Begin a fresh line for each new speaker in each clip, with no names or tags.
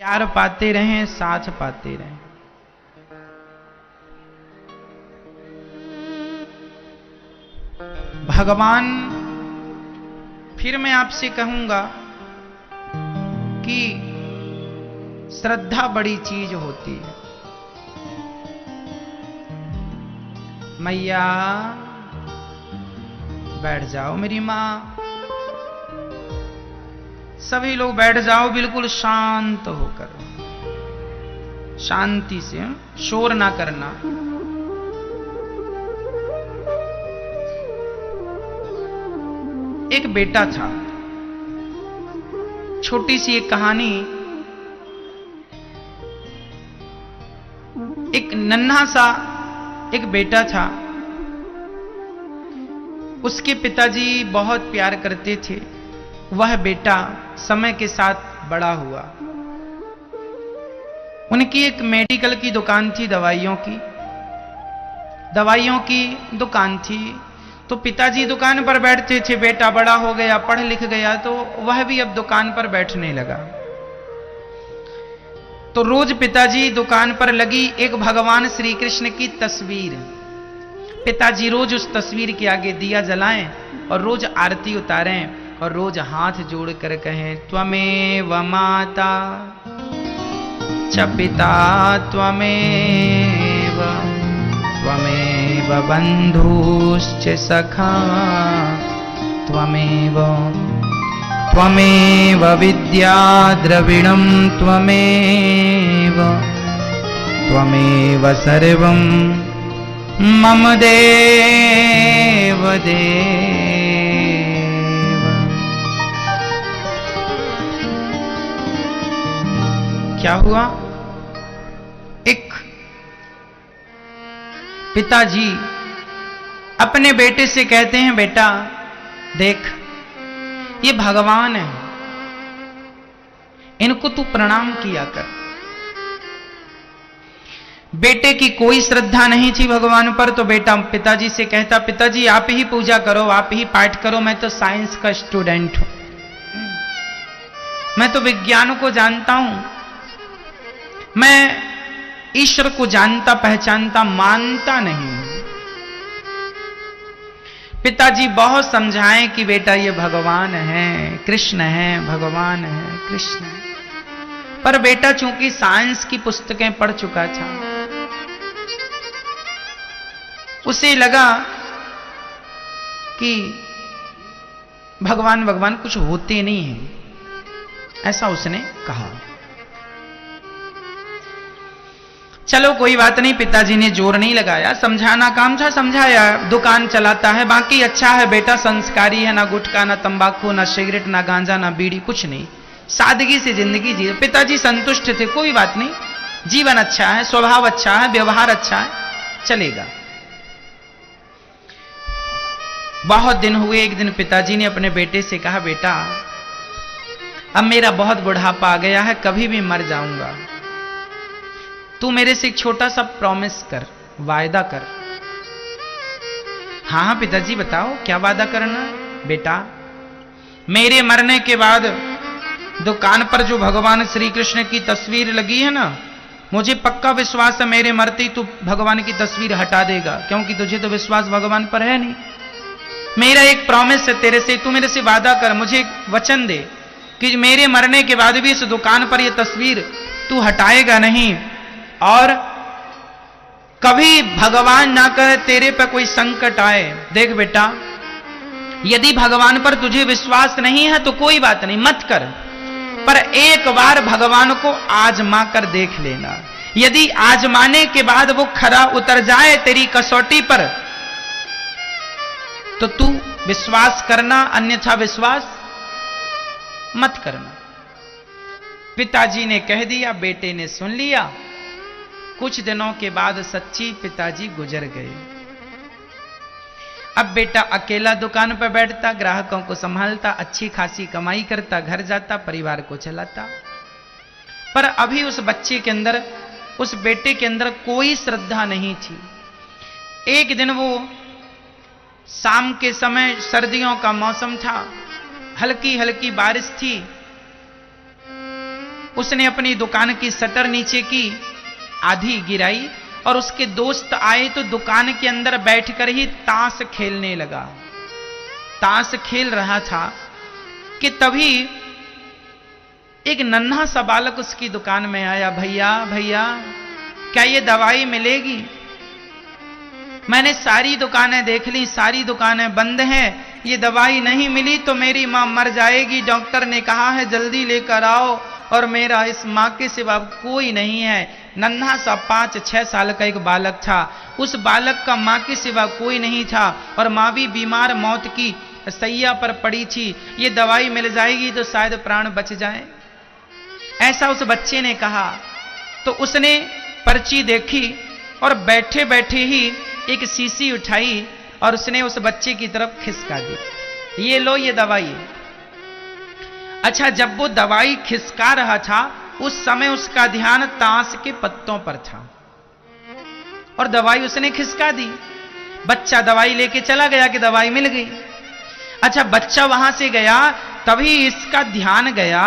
प्यार पाते रहें, साथ पाते रहें। भगवान, फिर मैं आपसे कहूंगा कि श्रद्धा बड़ी चीज होती है। मैया बैठ जाओ, मेरी मां, सभी लोग बैठ जाओ बिल्कुल शांत होकर, शांति से, शोर ना करना। एक बेटा था, छोटी सी एक कहानी। एक नन्हा सा एक बेटा था, उसके पिताजी बहुत प्यार करते थे। वह बेटा समय के साथ बड़ा हुआ। उनकी एक मेडिकल की दुकान थी, दवाइयों की दुकान थी। तो पिताजी दुकान पर बैठते थे, बेटा बड़ा हो गया, पढ़ लिख गया, तो वह भी अब दुकान पर बैठने लगा। तो रोज पिताजी दुकान पर लगी एक भगवान श्री कृष्ण की तस्वीर, पिताजी रोज उस तस्वीर के आगे दिया जलाएं और रोज आरती उतारें और रोज हाथ जोड़कर कहें, त्वमेव माता च पिता त्वमेव, त्वमेव बन्धुश्च सखा त्वमेव, त्वमेव विद्या द्रविणं त्वमेव, त्वमेव सर्वं मम देव देव। क्या हुआ? एक पिताजी अपने बेटे से कहते हैं, बेटा देख, ये भगवान है, इनको तू प्रणाम किया कर। बेटे की कोई श्रद्धा नहीं थी भगवान पर, तो बेटा पिताजी से कहता, पिताजी आप ही पूजा करो, आप ही पाठ करो, मैं तो साइंस का स्टूडेंट हूं, मैं तो विज्ञान को जानता हूं, मैं ईश्वर को जानता पहचानता मानता नहीं। पिताजी बहुत समझाएं कि बेटा ये भगवान है, कृष्ण है, भगवान है, कृष्ण है। पर बेटा चूंकि साइंस की पुस्तकें पढ़ चुका था, उसे लगा कि भगवान भगवान कुछ होते नहीं हैं, ऐसा उसने कहा। चलो कोई बात नहीं, पिताजी ने जोर नहीं लगाया, समझाना काम था, समझाया। दुकान चलाता है, बाकी अच्छा है बेटा, संस्कारी है, ना गुटखा, ना तंबाकू, ना सिगरेट, ना गांजा, ना बीड़ी, कुछ नहीं, सादगी से जिंदगी जी। पिताजी संतुष्ट थे, कोई बात नहीं, जीवन अच्छा है, स्वभाव अच्छा है, व्यवहार अच्छा है, चलेगा। बहुत दिन हुए, एक दिन पिताजी ने अपने बेटे से कहा, बेटा अब मेरा बहुत बुढ़ापा आ गया है, कभी भी मर जाऊंगा, तू मेरे से एक छोटा सा प्रॉमिस कर, वायदा कर। हाँ हाँ पिताजी बताओ, क्या वादा करना? बेटा मेरे मरने के बाद दुकान पर जो भगवान श्री कृष्ण की तस्वीर लगी है ना, मुझे पक्का विश्वास है मेरे मरते ही तू भगवान की तस्वीर हटा देगा, क्योंकि तुझे तो विश्वास भगवान पर है नहीं। मेरा एक प्रॉमिस है तेरे से, तू मेरे से वादा कर, मुझे एक वचन दे कि मेरे मरने के बाद भी इस दुकान पर यह तस्वीर तू हटाएगा नहीं, और कभी भगवान ना करे तेरे पर कोई संकट आए। देख बेटा, यदि भगवान पर तुझे विश्वास नहीं है तो कोई बात नहीं, मत कर, पर एक बार भगवान को आजमा कर देख लेना। यदि आजमाने के बाद वो खरा उतर जाए तेरी कसौटी पर, तो तू विश्वास करना, अन्यथा विश्वास मत करना। पिताजी ने कह दिया, बेटे ने सुन लिया। कुछ दिनों के बाद सच्ची पिताजी गुजर गए। अब बेटा अकेला दुकान पर बैठता, ग्राहकों को संभालता, अच्छी खासी कमाई करता, घर जाता, परिवार को चलाता। पर अभी उस बच्चे के अंदर, उस बेटे के अंदर कोई श्रद्धा नहीं थी। एक दिन वो शाम के समय, सर्दियों का मौसम था, हल्की हल्की बारिश थी, उसने अपनी दुकान की शटर नीचे की, आधी गिराई, और उसके दोस्त आए तो दुकान के अंदर बैठकर ही ताश खेलने लगा। ताश खेल रहा था कि तभी एक नन्हा सा बालक उसकी दुकान में आया। भैया भैया, क्या ये दवाई मिलेगी? मैंने सारी दुकानें देख ली, सारी दुकानें बंद हैं, ये दवाई नहीं मिली तो मेरी मां मर जाएगी। डॉक्टर ने कहा है जल्दी लेकर आओ, और मेरा इस मां के सिवा कोई नहीं है। नन्हा सा 5-6 साल का एक बालक था। उस बालक का मां के सिवा कोई नहीं था, और मां भी बीमार, मौत की सैया पर पड़ी थी। ये दवाई मिल जाएगी तो शायद प्राण बच जाए, ऐसा उस बच्चे ने कहा। तो उसने पर्ची देखी और बैठे बैठे ही एक शीशी उठाई और उसने उस बच्चे की तरफ खिसका दी, ये लो ये दवाई। अच्छा, जब वो दवाई खिसका रहा था उस समय उसका ध्यान ताश के पत्तों पर था और दवाई उसने खिसका दी। बच्चा दवाई लेके चला गया कि दवाई मिल गई। अच्छा, बच्चा वहां से गया, तभी इसका ध्यान गया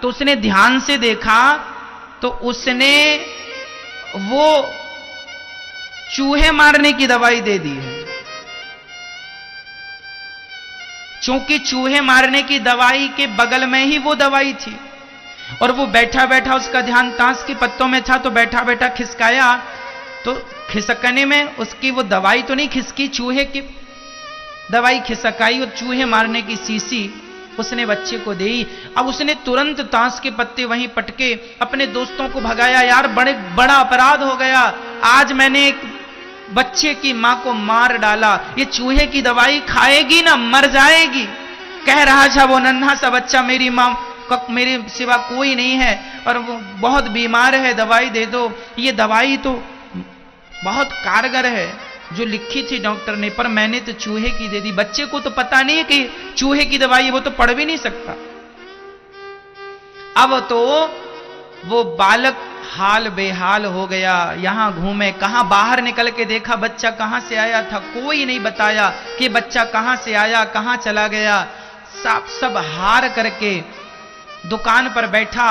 तो उसने ध्यान से देखा तो उसने वो चूहे मारने की दवाई दे दी है। चूंकि चूहे मारने की दवाई के बगल में ही वो दवाई थी और वो बैठा बैठा उसका ध्यान ताश के पत्तों में था, तो बैठा बैठा खिसकाया, तो खिसकने में उसकी वो दवाई तो नहीं खिसकी, चूहे की दवाई खिसकाई और चूहे मारने की शीशी उसने बच्चे को दी। अब उसने तुरंत ताश के पत्ते वहीं पटके अपने दोस्तों को भगाया। यार, बड़ा अपराध हो गया, आज मैंने एक बच्चे की मां को मार डाला, ये चूहे की दवाई खाएगी ना मर जाएगी। कह रहा था वो नन्हा सा बच्चा, मेरी मां मेरे सिवा कोई नहीं है और वो बहुत बीमार है, दवाई दे दो। ये दवाई तो बहुत कारगर है जो लिखी थी डॉक्टर ने, पर मैंने तो चूहे की दे दी। बच्चे को तो पता नहीं है कि चूहे की दवाई है, वो तो पढ़ भी नहीं सकता। अब तो वो बालक हाल बेहाल हो गया, यहां घूमे, कहां बाहर निकल के देखा बच्चा कहां से आया था, कोई नहीं बताया कि बच्चा कहां से आया, कहां चला गया। सब हार करके दुकान पर बैठा,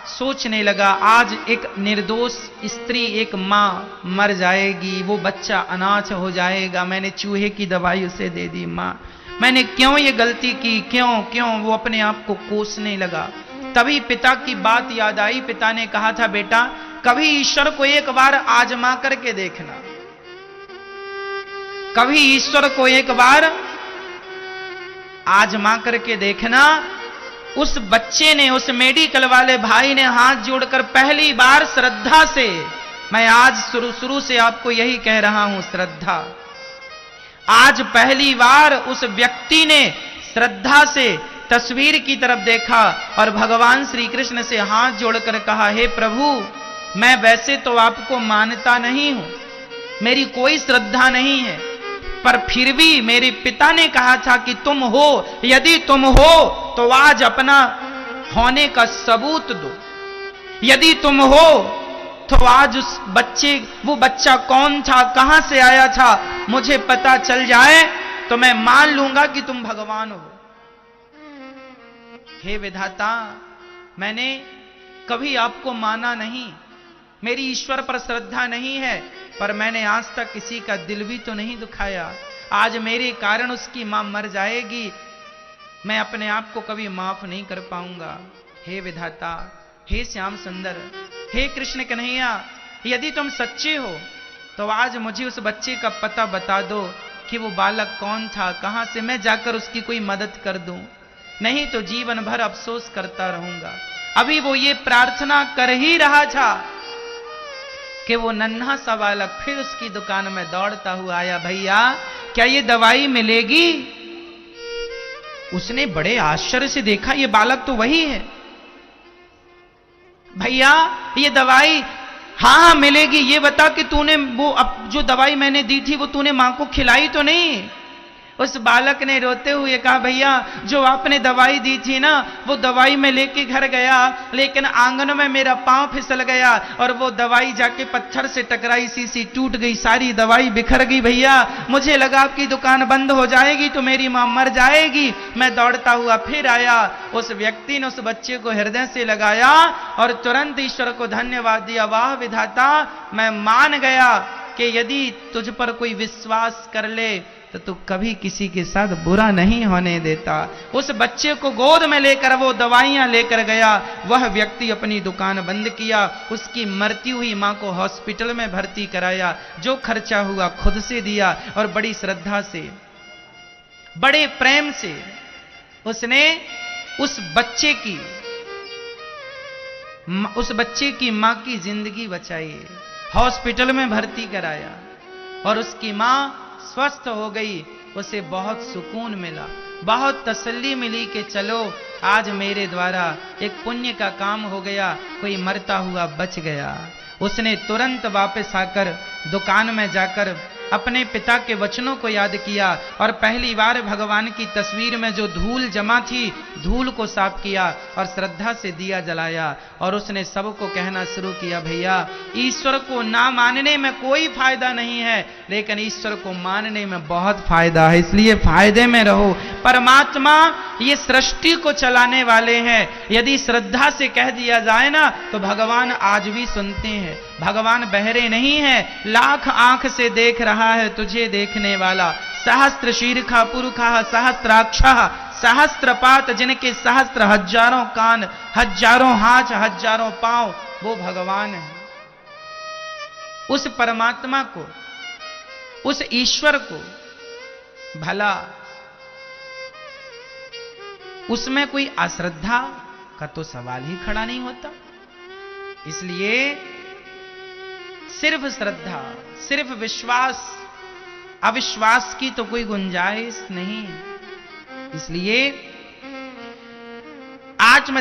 सोचने लगा आज एक निर्दोष स्त्री, एक मां मर जाएगी, वो बच्चा अनाथ हो जाएगा, मैंने चूहे की दवाई उसे दे दी। मां, मैंने क्यों ये गलती की, क्यों वो अपने आप को कोसने लगा। तभी पिता की बात याद आई। पिता ने कहा था, बेटा कभी ईश्वर को एक बार आजमा करके देखना, कभी ईश्वर को एक बार आजमा करके देखना। उस बच्चे ने, उस मेडिकल वाले भाई ने हाथ जोड़कर पहली बार श्रद्धा से, मैं आज शुरू से आपको यही कह रहा हूं, श्रद्धा, आज पहली बार उस व्यक्ति ने श्रद्धा से तस्वीर की तरफ देखा और भगवान श्री कृष्ण से हाथ जोड़कर कहा, हे प्रभु, मैं वैसे तो आपको मानता नहीं हूं, मेरी कोई श्रद्धा नहीं है, पर फिर भी मेरे पिता ने कहा था कि तुम हो, यदि तुम हो तो आज अपना होने का सबूत दो। यदि तुम हो तो आज उस बच्चे, वो बच्चा कौन था, कहां से आया था, मुझे पता चल जाए तो मैं मान लूंगा कि तुम भगवान हो। हे विधाता, मैंने कभी आपको माना नहीं, मेरी ईश्वर पर श्रद्धा नहीं है, पर मैंने आज तक किसी का दिल भी तो नहीं दुखाया। आज मेरे कारण उसकी मां मर जाएगी, मैं अपने आप को कभी माफ नहीं कर पाऊंगा। हे विधाता, हे श्याम सुंदर, हे कृष्ण कन्हैया, यदि तुम सच्चे हो तो आज मुझे उस बच्चे का पता बता दो कि वो बालक कौन था, कहां से मैं जाकर उसकी कोई मदद कर दूं, नहीं तो जीवन भर अफसोस करता रहूंगा। अभी वो ये प्रार्थना कर ही रहा था कि वो नन्हा सा बालक फिर उसकी दुकान में दौड़ता हुआ आया। भैया, क्या ये दवाई मिलेगी? उसने बड़े आश्चर्य से देखा, ये बालक तो वही है। भैया, ये दवाई, हाँ मिलेगी, ये बता कि तूने वो जो दवाई मैंने दी थी वो तूने मां को खिलाई तो नहीं? उस बालक ने रोते हुए कहा, भैया जो आपने दवाई दी थी ना, वो दवाई मैं लेके घर गया, लेकिन आंगन में मेरा पांव फिसल गया और वो दवाई जाके पत्थर से टकराई, शीशी टूट गई, सारी दवाई बिखर गई। भैया मुझे लगा आपकी दुकान बंद हो जाएगी तो मेरी मां मर जाएगी। मैं दौड़ता हुआ फिर आया। उस व्यक्ति ने उस बच्चे को हृदय से लगाया और तुरंत ईश्वर को धन्यवाद दिया, वाह विधाता, मैं मान गया कि यदि तुझ पर कोई विश्वास कर ले तो तू कभी किसी के साथ बुरा नहीं होने देता। उस बच्चे को गोद में लेकर वो दवाइयां लेकर गया। वह व्यक्ति अपनी दुकान बंद किया, उसकी मरती हुई मां को हॉस्पिटल में भर्ती कराया, जो खर्चा हुआ खुद से दिया और बड़ी श्रद्धा से, बड़े प्रेम से उसने उस बच्चे की मां की जिंदगी बचाई, हॉस्पिटल में भर्ती कराया और उसकी मां स्वस्थ हो गई। उसे बहुत सुकून मिला, बहुत तसल्ली मिली कि चलो आज मेरे द्वारा एक पुण्य का काम हो गया, कोई मरता हुआ बच गया। उसने तुरंत वापस आकर दुकान में जाकर अपने पिता के वचनों को याद किया और पहली बार भगवान की तस्वीर में जो धूल जमा थी, धूल को साफ किया और श्रद्धा से दिया जलाया और उसने सबको कहना शुरू किया, भैया ईश्वर को ना मानने में कोई फायदा नहीं है, लेकिन ईश्वर को मानने में बहुत फायदा है, इसलिए फायदे में रहो। परमात्मा ये सृष्टि को चलाने वाले हैं। यदि श्रद्धा से कह दिया जाए ना तो भगवान आज भी सुनते हैं। भगवान बहरे नहीं है, लाख आंख से देख रहा है तुझे देखने वाला। सहस्त्र शीर्षा पुरुषा सहस्त्राक्षा सहस्त्रपात, जिनके सहस्त्र हजारों कान, हजारों हाथ, हजारों पांव, वो भगवान है। उस परमात्मा को, उस ईश्वर को भला उसमें कोई अश्रद्धा का तो सवाल ही खड़ा नहीं होता। इसलिए सिर्फ श्रद्धा, सिर्फ विश्वास, अविश्वास की तो कोई गुंजाइश नहीं। इसलिए आज मैं